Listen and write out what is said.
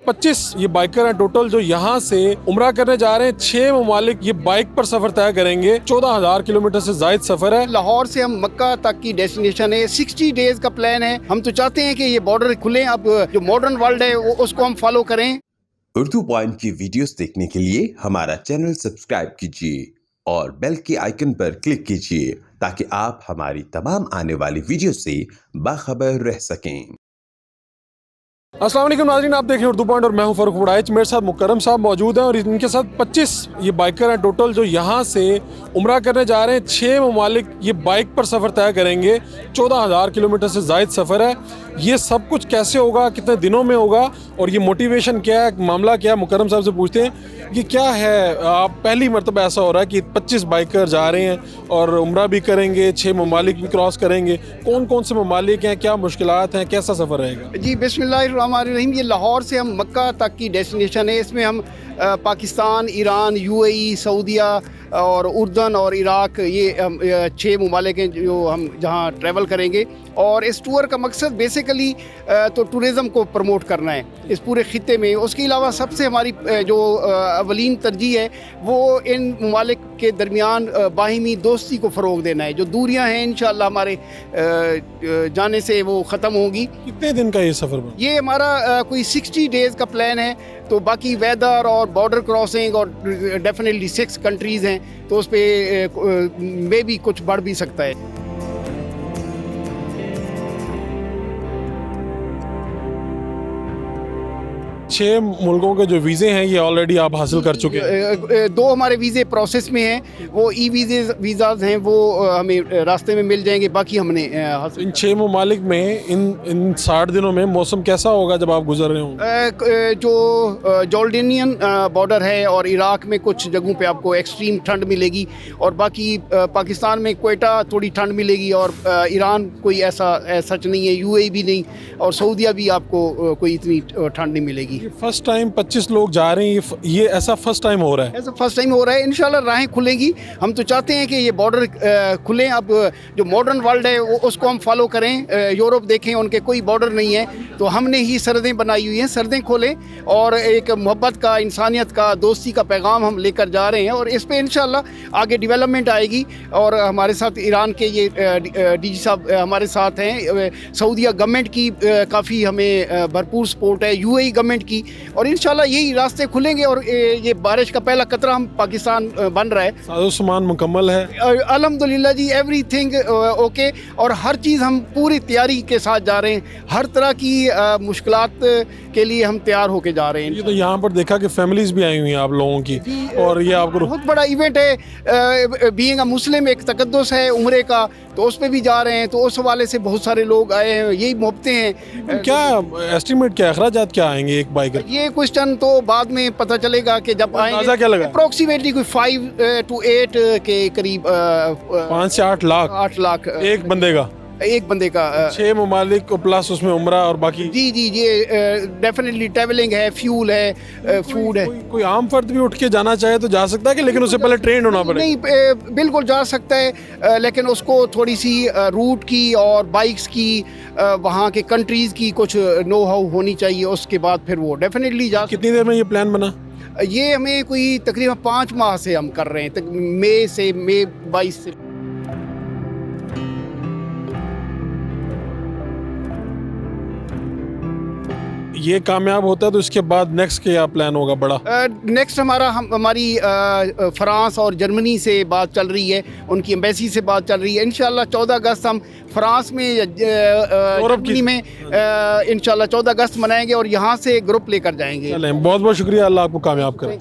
25 ये बाइकर हैं टोटल जो यहाँ से उम्रा करने जा रहे हैं। 6 ममालिक ये बाइक पर सफर तय करेंगे। 14,000 किलोमीटर से जायद सफर है। लाहौर से हम मक्का तक की डेस्टिनेशन है। 60 डेज का प्लान है। हम तो चाहते हैं कि ये बॉर्डर खुले। अब जो मॉडर्न वर्ल्ड है उसको हम फॉलो करें। उर्दू पॉइंट की वीडियोस देखने के लिए हमारा चैनल सब्सक्राइब कीजिए और बेल के आइकन पर क्लिक कीजिए ताकि आप हमारी तमाम आने वाली वीडियो से बाखबर रह सकें। अस्सलाम वालेकुम नाज़रीन, आप देख रहे हैं उर्दू पॉइंट और मैं हूं फ़ारूक बुड़ाइच। मेरे साथ मुकर्रम साहब मौजूद हैं और इनके साथ 25 ये बाइकर हैं टोटल जो यहाँ से उम्रा करने जा रहे हैं। 6 ममालिक ये बाइक पर सफ़र तय करेंगे। 14,000 किलोमीटर से ज़ायद सफ़र है। ये सब कुछ कैसे होगा, कितने दिनों में होगा और ये मोटिवेशन क्या है, मामला क्या है, मुकर्रम साहब से पूछते हैं। ये क्या है, आप पहली मरतबा ऐसा हो रहा है कि 25 बाइकर जा रहे हैं और उम्रा भी करेंगे, 6 ममालिक भी क्रॉस करेंगे। कौन कौन से ममालिक हैं, क्या मुश्किलात हैं, कैसा सफ़र रहेगा? जी बिस्मिल्लाहिर्रहमानिर्रहीम। ये लाहौर से हम मक्का तक की डेस्टिनेशन है। इसमें हम पाकिस्तान, ईरान, UAE, सऊदीया और उर्दन और इराक, ये 6 ममालिक हैं जो हम जहाँ ट्रैवल करेंगे। और इस टूर का मकसद बेसिकली तो टूरिज़म को प्रमोट करना है इस पूरे ख़ित्ते में। उसके अलावा सबसे हमारी जो अवलीन तरजीह है वो इन ममालिक के दरमियान बाहिमी दोस्ती को फ़रोग़ देना है। जो दूरियां हैं इंशाअल्लाह हमारे जाने से वो ख़त्म होंगी। कितने दिन का ये सफ़र? ये हमारा कोई 60 डेज़ का प्लान है। तो बाकी वेदर और बॉर्डर क्रॉसिंग और डेफिनेटली 6 कंट्रीज़ हैं तो उस पर में भी कुछ बढ़ भी सकता है। 6 मुल्कों के जो वीज़े हैं ये ऑलरेडी आप हासिल कर चुके हैं? 2 हमारे वीज़े प्रोसेस में हैं। वो वीज़ाज हैं वो हमें रास्ते में मिल जाएंगे। बाकी हमने इन 6 ममालिक में इन 60 दिनों में मौसम कैसा होगा जब आप गुजर रहे होंगे? जो जॉर्डेनियन बॉर्डर है और इराक में कुछ जगहों पे आपको एक्सट्रीम ठंड मिलेगी और बाकी पाकिस्तान में क्वेटा थोड़ी ठंड मिलेगी और ईरान कोई ऐसा सच नहीं है, UAE भी नहीं और सऊदीया भी आपको कोई इतनी ठंड नहीं मिलेगी। फर्स्ट टाइम 25 लोग जा रहे हैं, ये ऐसा फर्स्ट टाइम हो रहा है? ऐसा फर्स्ट टाइम हो रहा है। इंशाल्लाह राहें खुलेंगी। हम तो चाहते हैं कि ये बॉर्डर खुलें। अब जो मॉडर्न वर्ल्ड है उसको हम फॉलो करें। यूरोप देखें, उनके कोई बॉर्डर नहीं है तो हमने ही सरहदें बनाई हुई हैं। सरहदें खोलें और एक मोहब्बत का, इंसानियत का, दोस्ती का पैगाम हम लेकर जा रहे हैं और इस पर इंशाल्लाह आगे डेवलपमेंट आएगी। और हमारे साथ ईरान के ये DG साहब हमारे साथ हैं। सऊदीया गवर्नमेंट की काफ़ी हमें भरपूर सपोर्ट है, UAE गवर्नमेंट की। और इंशाल्लाह यही रास्ते खुलेंगे और ये बारिश का पहला कतरा हम पाकिस्तान बन रहा है। साजो सामान मुकम्मल है अल्हम्दुलिल्लाह जी, एवरीथिंग ओके। और हर चीज़ हम पूरी तैयारी के साथ जा रहे हैं। हर तरह की मुश्किलात के लिए हम तैयार होके जा रहे हैं। ये तो यहाँ पर देखा कि फैमिलीज भी आई हुई हैं आप लोगों की और ये आपको बहुत बड़ा इवेंट है। बीइंग अ मुस्लिम एक तकद्दुस है उम्रे का, तो उस पर भी जा रहे हैं। तो उस हवाले से बहुत सारे लोग आए हैं, यही मोहब्बतें हैं। क्या एस्टिमेट, क्या अखराजात क्या आएंगे एक बाइकर? ये क्वेश्चन तो बाद में पता चलेगा कि जब आएंगे। क्या लगा? अप्रोक्सीमेटली कोई 5 to 8 के करीब 5 से 8 लाख 8 लाख एक बंदे का? एक बंदे का 6 ममालिक को प्लस उसमें उम्रा और बाकी। जी जी, ये डेफिनेटली ट्रैवलिंग है, फ्यूल है, फूड है। कोई आम फर्द भी उठ के जाना चाहे तो जा सकता है कि, लेकिन उससे पहले ट्रेन होना पड़ेगा? नहीं, बिल्कुल जा सकता है लेकिन उसको थोड़ी सी रूट की और बाइक्स की, वहाँ के कंट्रीज़ की कुछ नो हाउ होनी चाहिए। उसके बाद फिर वो डेफिनेटली जा। कितनी देर में ये प्लान बना? ये हमें कोई तकरीबन 5 माह से हम कर रहे हैं, मई 22 से। ये कामयाब होता है तो इसके बाद नेक्स्ट क्या प्लान होगा बड़ा? नेक्स्ट हमारी फ्रांस और जर्मनी से बात चल रही है, उनकी एम्बेसी से बात चल रही है। इंशाल्लाह 14 अगस्त हम फ्रांस में, जर्मनी में इंशाल्लाह 14 अगस्त मनाएंगे और यहाँ से ग्रुप लेकर जाएंगे। बहुत बहुत शुक्रिया, अल्लाह आपको कामयाब करें।